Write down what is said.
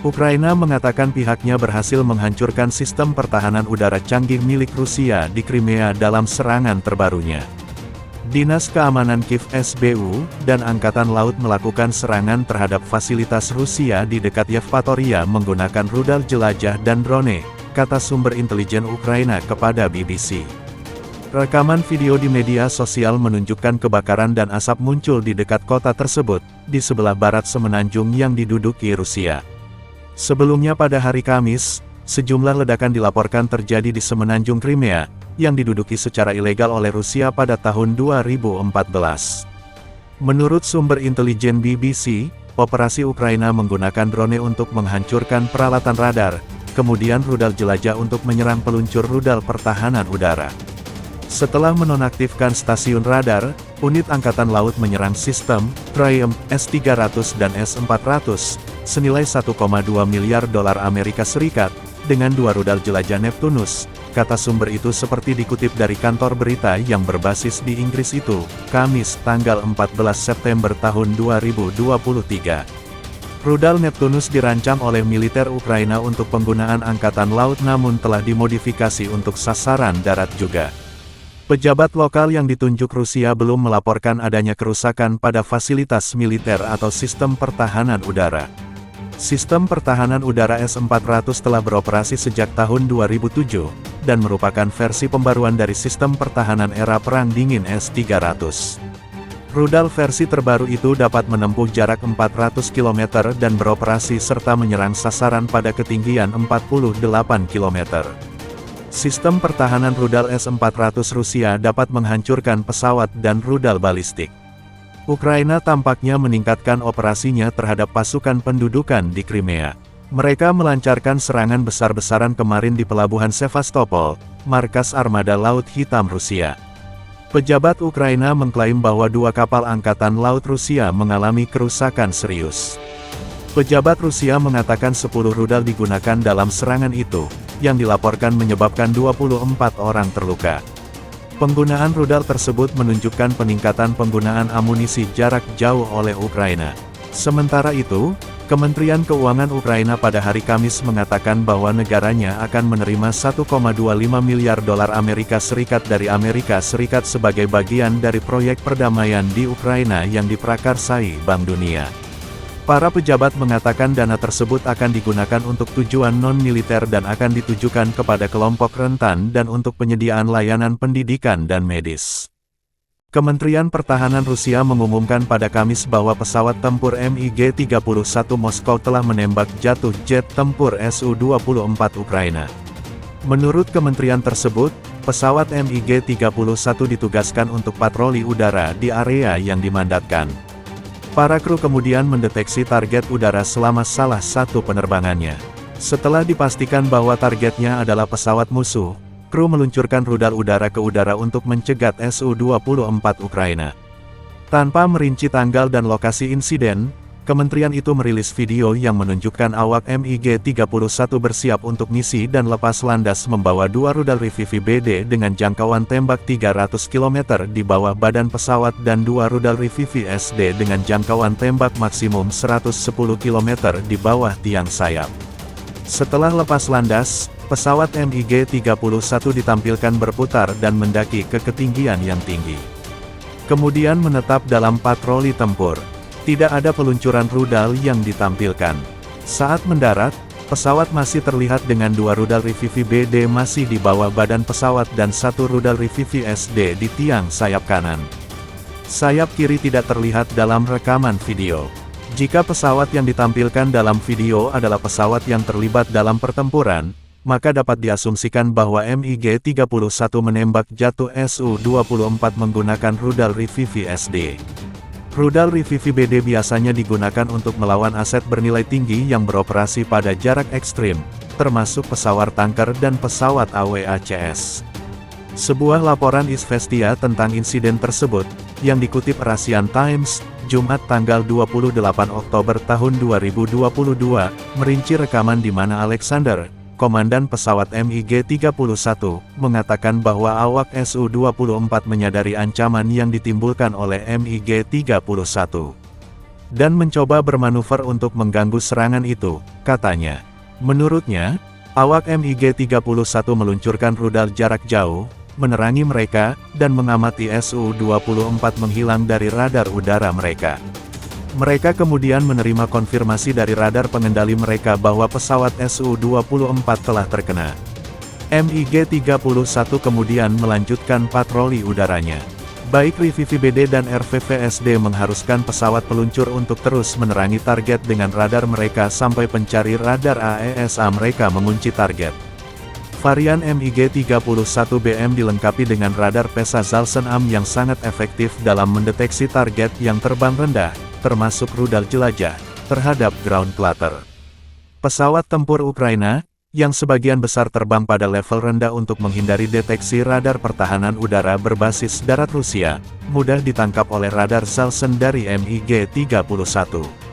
Ukraina mengatakan pihaknya berhasil menghancurkan sistem pertahanan udara canggih milik Rusia di Crimea dalam serangan terbarunya. Dinas Keamanan Kiev (SBU) dan Angkatan Laut melakukan serangan terhadap fasilitas Rusia di dekat Yevpatoria menggunakan rudal jelajah dan drone, kata sumber intelijen Ukraina kepada BBC. Rekaman video di media sosial menunjukkan kebakaran dan asap muncul di dekat kota tersebut, di sebelah barat semenanjung yang diduduki Rusia. Sebelumnya pada hari Kamis, sejumlah ledakan dilaporkan terjadi di semenanjung Crimea, yang diduduki secara ilegal oleh Rusia pada tahun 2014. Menurut sumber intelijen BBC, operasi Ukraina menggunakan drone untuk menghancurkan peralatan radar, kemudian rudal jelajah untuk menyerang peluncur rudal pertahanan udara. Setelah menonaktifkan stasiun radar, unit Angkatan Laut menyerang sistem Triumph S-300 dan S-400, senilai 1,2 miliar dolar Amerika Serikat, dengan 2 rudal jelajah Neptunus, kata sumber itu seperti dikutip dari kantor berita yang berbasis di Inggris itu, Kamis, tanggal 14 September tahun 2023. Rudal Neptunus dirancang oleh militer Ukraina untuk penggunaan Angkatan Laut namun telah dimodifikasi untuk sasaran darat juga. Pejabat lokal yang ditunjuk Rusia belum melaporkan adanya kerusakan pada fasilitas militer atau sistem pertahanan udara. Sistem pertahanan udara S-400 telah beroperasi sejak tahun 2007, dan merupakan versi pembaruan dari sistem pertahanan era Perang Dingin S-300. Rudal versi terbaru itu dapat menempuh jarak 400 km dan beroperasi serta menyerang sasaran pada ketinggian 48 km. Sistem pertahanan rudal S-400 Rusia dapat menghancurkan pesawat dan rudal balistik. Ukraina tampaknya meningkatkan operasinya terhadap pasukan pendudukan di Crimea. Mereka melancarkan serangan besar-besaran kemarin di pelabuhan Sevastopol, markas armada Laut Hitam Rusia. Pejabat Ukraina mengklaim bahwa 2 kapal angkatan laut Rusia mengalami kerusakan serius. Pejabat Rusia mengatakan 10 rudal digunakan dalam serangan itu, yang dilaporkan menyebabkan 24 orang terluka. Penggunaan rudal tersebut menunjukkan peningkatan penggunaan amunisi jarak jauh oleh Ukraina. Sementara itu, Kementerian Keuangan Ukraina pada hari Kamis mengatakan bahwa negaranya akan menerima 1,25 miliar dolar Amerika Serikat dari Amerika Serikat sebagai bagian dari proyek perdamaian di Ukraina yang diprakarsai Bank Dunia. Para pejabat mengatakan dana tersebut akan digunakan untuk tujuan non-militer dan akan ditujukan kepada kelompok rentan dan untuk penyediaan layanan pendidikan dan medis. Kementerian Pertahanan Rusia mengumumkan pada Kamis bahwa pesawat tempur MiG-31 Moskow telah menembak jatuh jet tempur Su-24 Ukraina. Menurut kementerian tersebut, pesawat MiG-31 ditugaskan untuk patroli udara di area yang dimandatkan. Para kru kemudian mendeteksi target udara selama salah satu penerbangannya. Setelah dipastikan bahwa targetnya adalah pesawat musuh, kru meluncurkan rudal udara ke udara untuk mencegat Su-24 Ukraina. Tanpa merinci tanggal dan lokasi insiden, kementerian itu merilis video yang menunjukkan awak MiG-31 bersiap untuk misi dan lepas landas membawa 2 rudal RIVV-BD dengan jangkauan tembak 300 km di bawah badan pesawat dan 2 rudal RIVV-SD dengan jangkauan tembak maksimum 110 km di bawah tiang sayap. Setelah lepas landas, pesawat MiG-31 ditampilkan berputar dan mendaki ke ketinggian yang tinggi. Kemudian menetap dalam patroli tempur. Tidak ada peluncuran rudal yang ditampilkan. Saat mendarat, pesawat masih terlihat dengan 2 rudal RIVV-BD masih di bawah badan pesawat dan 1 rudal RIVV-SD di tiang sayap kanan. Sayap kiri tidak terlihat dalam rekaman video. Jika pesawat yang ditampilkan dalam video adalah pesawat yang terlibat dalam pertempuran, maka dapat diasumsikan bahwa MiG-31 menembak jatuh Su-24 menggunakan rudal RIVV-SD. Rudal RIVV-BD biasanya digunakan untuk melawan aset bernilai tinggi yang beroperasi pada jarak ekstrim, termasuk pesawat tanker dan pesawat AWACS. Sebuah laporan Izvestia tentang insiden tersebut, yang dikutip Russian Times, Jumat tanggal 28 Oktober tahun 2022, merinci rekaman di mana Alexander, komandan pesawat MiG-31, mengatakan bahwa awak Su-24 menyadari ancaman yang ditimbulkan oleh MiG-31. dan mencoba bermanuver untuk mengganggu serangan itu, katanya. Menurutnya, awak MiG-31 meluncurkan rudal jarak jauh, menerangi mereka, dan mengamati Su-24 menghilang dari radar udara mereka. Mereka kemudian menerima konfirmasi dari radar pengendali mereka bahwa pesawat Su-24 telah terkena. MiG-31 kemudian melanjutkan patroli udaranya. Baik RVVBD dan RVVSD mengharuskan pesawat peluncur untuk terus menerangi target dengan radar mereka sampai pencari radar AESA mereka mengunci target. Varian MiG-31BM dilengkapi dengan radar PESA Zalsen-AM yang sangat efektif dalam mendeteksi target yang terbang rendah, termasuk rudal jelajah, terhadap ground clutter. Pesawat tempur Ukraina, yang sebagian besar terbang pada level rendah untuk menghindari deteksi radar pertahanan udara berbasis darat Rusia, mudah ditangkap oleh radar Zalsen dari MiG-31.